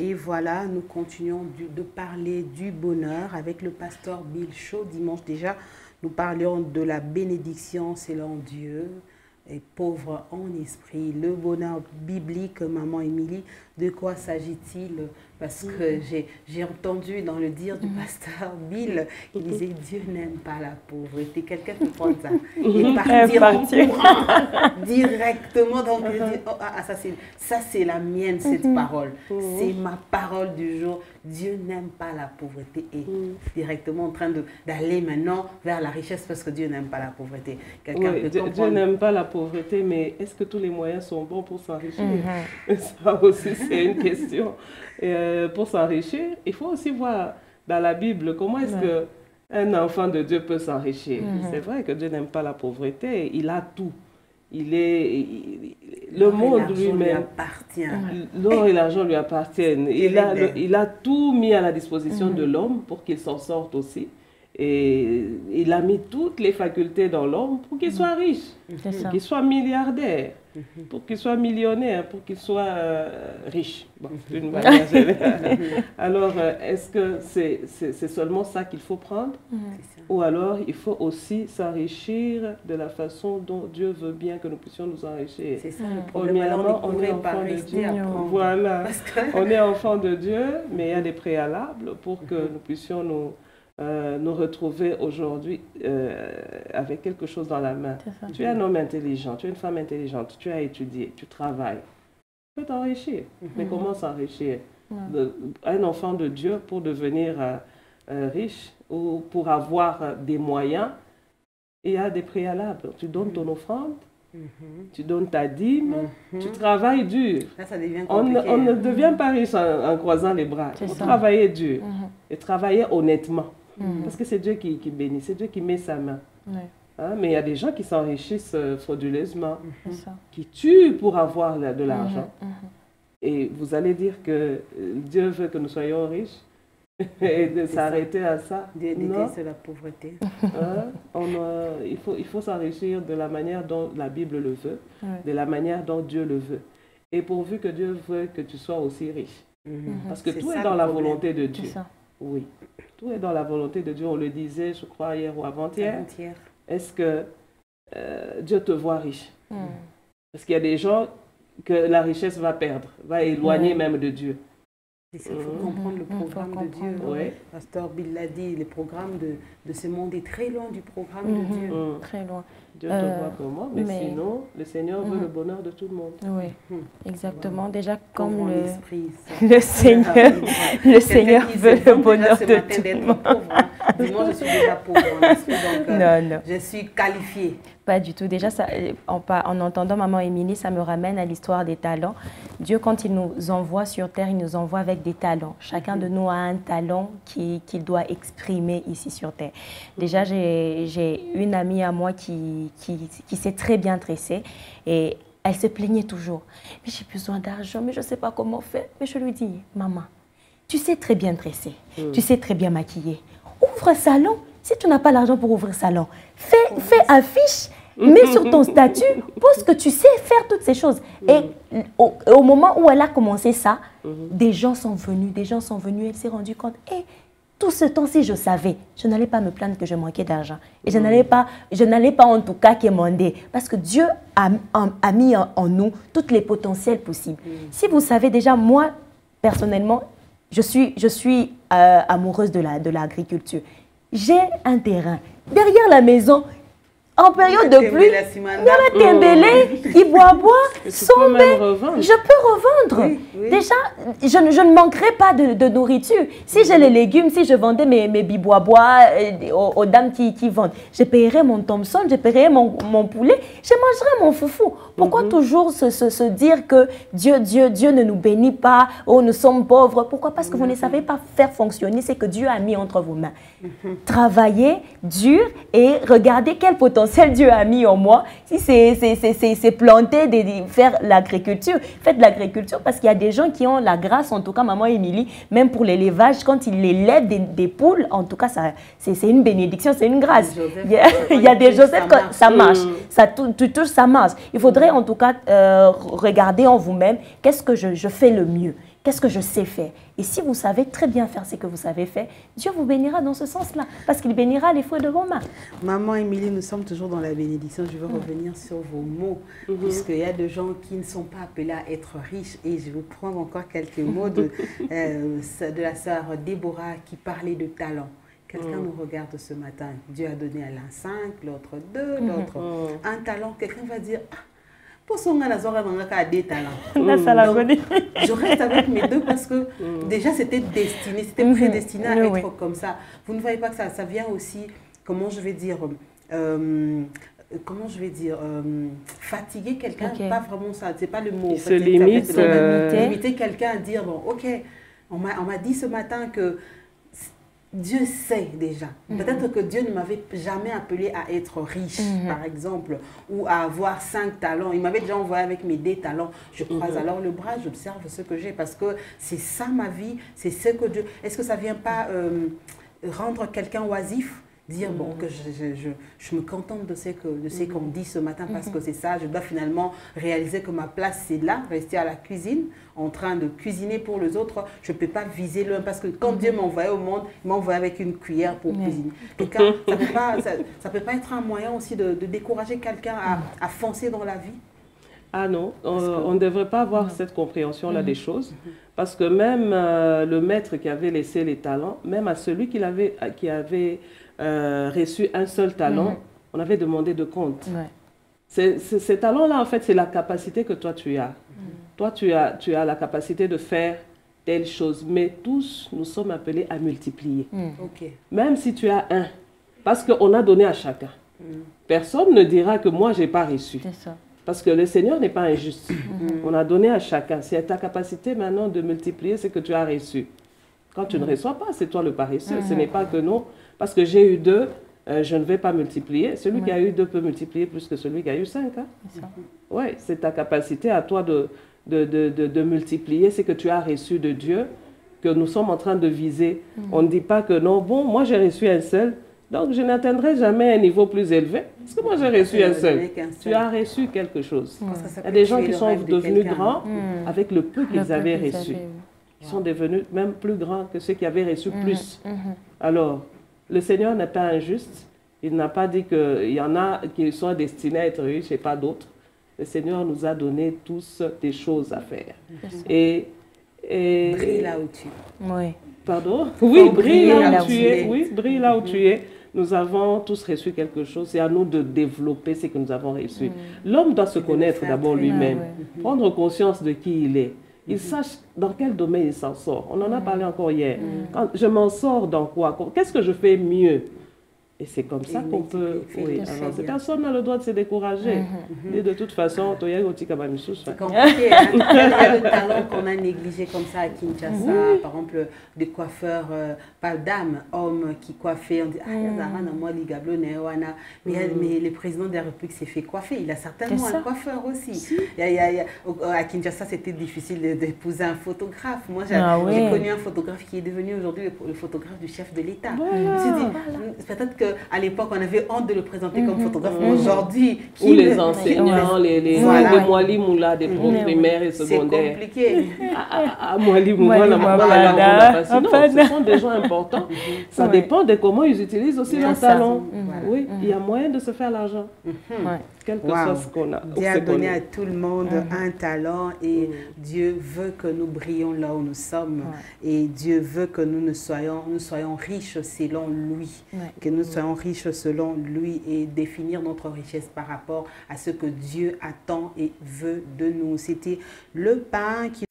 Et voilà, nous continuons de parler du bonheur avec le pasteur Bill Shaw. Dimanche déjà, nous parlions de la bénédiction selon Dieu et pauvre en esprit. Le bonheur biblique, Maman Émilie, de quoi s'agit-il? Parce que j'ai entendu dans le dire du pasteur Bill, il disait Dieu n'aime pas la pauvreté. Quelqu'un peut prendre ça et partir en courant directement. Donc, ça c'est la mienne, cette parole. C'est ma parole du jour. Dieu n'aime pas la pauvreté. Et directement en train d'aller maintenant vers la richesse parce que Dieu n'aime pas la pauvreté. Quelqu'un peut comprendre. Dieu n'aime pas la pauvreté, mais est-ce que tous les moyens sont bons pour s'enrichir? Ça aussi, c'est une question. Pour s'enrichir, il faut aussi voir dans la Bible comment est-ce qu'un enfant de Dieu peut s'enrichir. C'est vrai que Dieu n'aime pas la pauvreté, il a tout. Le monde lui-même, l'or et l'argent lui appartiennent. Il a tout mis à la disposition de l'homme pour qu'il s'en sorte aussi. Et il a mis toutes les facultés dans l'homme pour qu'il soit riche, pour qu'il soit milliardaire, pour qu'il soit millionnaire, pour qu'il soit riche, d'une manière générale. Alors, est-ce que c'est seulement ça qu'il faut prendre? Ou alors, il faut aussi s'enrichir de la façon dont Dieu veut bien que nous puissions nous enrichir. C'est ça le problème. Premièrement, on est enfant de Dieu. Voilà, on est enfant de Dieu, mais il y a des préalables pour que nous puissions nous retrouver aujourd'hui avec quelque chose dans la main. Tu es un homme intelligent, tu es une femme intelligente, tu as étudié, tu travailles. Tu peux t'enrichir. Mais comment s'enrichir? Un enfant de Dieu, pour devenir riche ou pour avoir des moyens, il y a des préalables. Tu donnes ton offrande, tu donnes ta dîme, tu travailles dur. Là, ça devient on ne devient pas riche en croisant les bras. Il faut travailler dur et travailler honnêtement. Parce que c'est Dieu qui bénit, c'est Dieu qui met sa main. Hein? Mais il y a des gens qui s'enrichissent frauduleusement, qui tuent pour avoir de l'argent. Et vous allez dire que Dieu veut que nous soyons riches et de s'arrêter à ça. Dieu déteste la pauvreté. Il faut s'enrichir de la manière dont la Bible le veut, de la manière dont Dieu le veut. Et pourvu que Dieu veut que tu sois aussi riche. Parce que tout est dans la volonté de Dieu. Oui, tout est dans la volonté de Dieu. On le disait, je crois, hier ou avant-hier. Est-ce que Dieu te voit riche? Parce qu'il y a des gens que la richesse va perdre, va éloigner même de Dieu. Il faut comprendre le programme de Dieu. Pasteur Bill l'a dit, le programme de ce monde est très loin du programme de Dieu. Très loin. Dieu te voit comment, mais sinon, le Seigneur veut le bonheur de tout le monde. Oui, exactement. Déjà, comme le le Seigneur veut le bonheur de tout le monde. Moi, je suis déjà pauvre en esprit, donc je suis qualifiée. Pas du tout. Déjà, en entendant Maman Émilie, ça me ramène à l'histoire des talents. Dieu, quand il nous envoie sur terre, il nous envoie avec des talents. Chacun de nous a un talent qu'il doit exprimer ici sur terre. Déjà, j'ai une amie à moi qui sait très bien tresser et elle se plaignait toujours. Mais j'ai besoin d'argent, mais je ne sais pas comment faire. Mais je lui dis, maman, tu sais très bien tresser, tu sais très bien maquiller. Ouvre un salon. Si tu n'as pas l'argent pour ouvrir un salon, fais affiche, mets sur ton statut, pose que tu sais faire toutes ces choses. Et au moment où elle a commencé ça, des gens sont venus, elle s'est rendue compte, tout ce temps-ci, je savais, je n'allais pas me plaindre que je manquais d'argent. Et je n'allais pas en tout cas quémander, parce que Dieu a mis en nous tous les potentiels possibles. Si vous savez déjà, moi, personnellement, je suis amoureuse de l'agriculture. J'ai un terrain derrière la maison. En période de pluie, il y a la tembélé, Iboabois, Sombe, je peux revendre. Déjà, je ne manquerai pas de nourriture. Si j'ai les légumes, si je vendais mes biboabois aux dames qui vendent, je paierai mon Thompson, je paierai mon poulet, je mangerai mon foufou. Pourquoi toujours se dire que Dieu ne nous bénit pas, oh nous sommes pauvres? Pourquoi? Parce que vous ne savez pas faire fonctionner ce que Dieu a mis entre vos mains. Travaillez dur et regardez quel potentiel Dieu a mis en moi. Si c'est planter, faire l'agriculture, faites l'agriculture parce qu'il y a des gens qui ont la grâce, en tout cas Maman Émilie, même pour l'élevage, quand ils élèvent des poules, en tout cas c'est une bénédiction, c'est une grâce. Il y a des Joseph, ça marche, tu touches, ça marche. Il faudrait en tout cas regarder en vous-même, qu'est-ce que je fais le mieux? qu'est-ce que je sais faire. Et si vous savez très bien faire ce que vous savez faire, Dieu vous bénira dans ce sens-là, parce qu'il bénira les fruits de vos mains. Maman Émilie, nous sommes toujours dans la bénédiction. Je veux revenir sur vos mots, puisqu'il y a des gens qui ne sont pas appelés à être riches. Et je vais prendre encore quelques mots de la sœur Déborah qui parlait de talent. Quelqu'un nous regarde ce matin. Dieu a donné à l'un 5, l'autre 2, l'autre 1 talent. Quelqu'un va dire, pour son gars, des talents. Je reste avec mes 2 parce que déjà c'était destiné, c'était prédestiné à être comme ça. Vous ne voyez pas que ça vient aussi, comment je vais dire, fatiguer quelqu'un, pas vraiment ça, c'est pas le mot. Il se limite. Limiter quelqu'un à dire, bon, ok, on m'a dit ce matin que Dieu sait déjà. Peut-être que Dieu ne m'avait jamais appelé à être riche, par exemple, ou à avoir 5 talents. Il m'avait déjà envoyé avec mes 2 talents. Je croise alors le bras, j'observe ce que j'ai, parce que c'est ça ma vie, c'est ce que Dieu... Est-ce que ça ne vient pas rendre quelqu'un oisif? Dire bon, que je me contente de ce qu'on dit ce matin parce que c'est ça, je dois finalement réaliser que ma place c'est là, rester à la cuisine, en train de cuisiner pour les autres. Je ne peux pas viser l'un parce que quand Dieu m'a envoyé au monde, il m'a envoyé avec une cuillère pour cuisiner. Donc, ça peut pas être un moyen aussi de décourager quelqu'un à foncer dans la vie? Ah non, on ne devrait pas avoir cette compréhension-là des choses, parce que même le maître qui avait laissé les talents, même à celui qui avait reçu un seul talent, on avait demandé de compte. Ces talents-là, en fait, c'est la capacité que toi tu as. Toi, tu as la capacité de faire telle chose, mais tous, nous sommes appelés à multiplier. Même si tu as un, parce qu'on a donné à chacun. Personne ne dira que moi, je n'ai pas reçu. C'est ça. Parce que le Seigneur n'est pas injuste. On a donné à chacun. C'est ta capacité maintenant de multiplier ce que tu as reçu. Quand tu ne reçois pas, c'est toi le paresseux. Ce n'est pas que non. Parce que j'ai eu 2, je ne vais pas multiplier. Celui qui a eu 2 peut multiplier plus que celui qui a eu 5. Hein? Oui, c'est ta capacité à toi de multiplier ce que tu as reçu de Dieu que nous sommes en train de viser. On ne dit pas que non, bon, moi j'ai reçu un seul, donc je n'atteindrai jamais un niveau plus élevé. Parce que moi j'ai reçu un seul. Tu as reçu quelque chose. Il y a des gens qui sont devenus grands avec le peu qu'ils avaient reçu. Ils sont devenus même plus grands que ceux qui avaient reçu plus. Alors, le Seigneur n'est pas injuste. Il n'a pas dit qu'il y en a qui sont destinés à être riches et pas d'autres. Le Seigneur nous a donné tous des choses à faire. Et brille là où tu es. Oui. Pardon? Oui, brille là où tu es. Oui, brille là où tu es. Nous avons tous reçu quelque chose. C'est à nous de développer ce que nous avons reçu. L'homme doit se connaître d'abord lui-même. Prendre conscience de qui il est. Il sache dans quel domaine il s'en sort. On en a parlé encore hier. Quand je m'en sors dans quoi? Qu'est-ce que je fais mieux? Et c'est comme ça qu'on peut avancer. Personne n'a le droit de se décourager. Et de toute façon, c'est compliqué. Hein? Il y a le talent qu'on a négligé comme ça à Kinshasa. Par exemple, des coiffeurs, pas dames, hommes qui coiffaient. On dit, mais le président de la République s'est fait coiffer. Il a certainement un coiffeur aussi. À Kinshasa, c'était difficile d'épouser un photographe. Moi, j'ai connu un photographe qui est devenu aujourd'hui le photographe du chef de l'État. Je me suis dit, peut-être qu'à l'époque, on avait honte de le présenter comme photographe. Aujourd'hui, ou les enseignants, les Mwali Moula des primaires et secondaires. C'est compliqué. Mwali Moula, ce sont des gens importants. Ça dépend de comment ils utilisent aussi leur talent. Oui, il y a moyen de se faire l'argent. Quel que soit ce qu'on a. Dieu a donné à tout le monde un talent et Dieu veut que nous brillions là où nous sommes. Et Dieu veut que nous soyons riches selon lui. Que nous soyons riches selon lui et définir notre richesse par rapport à ce que Dieu attend et veut de nous. C'était le pain qui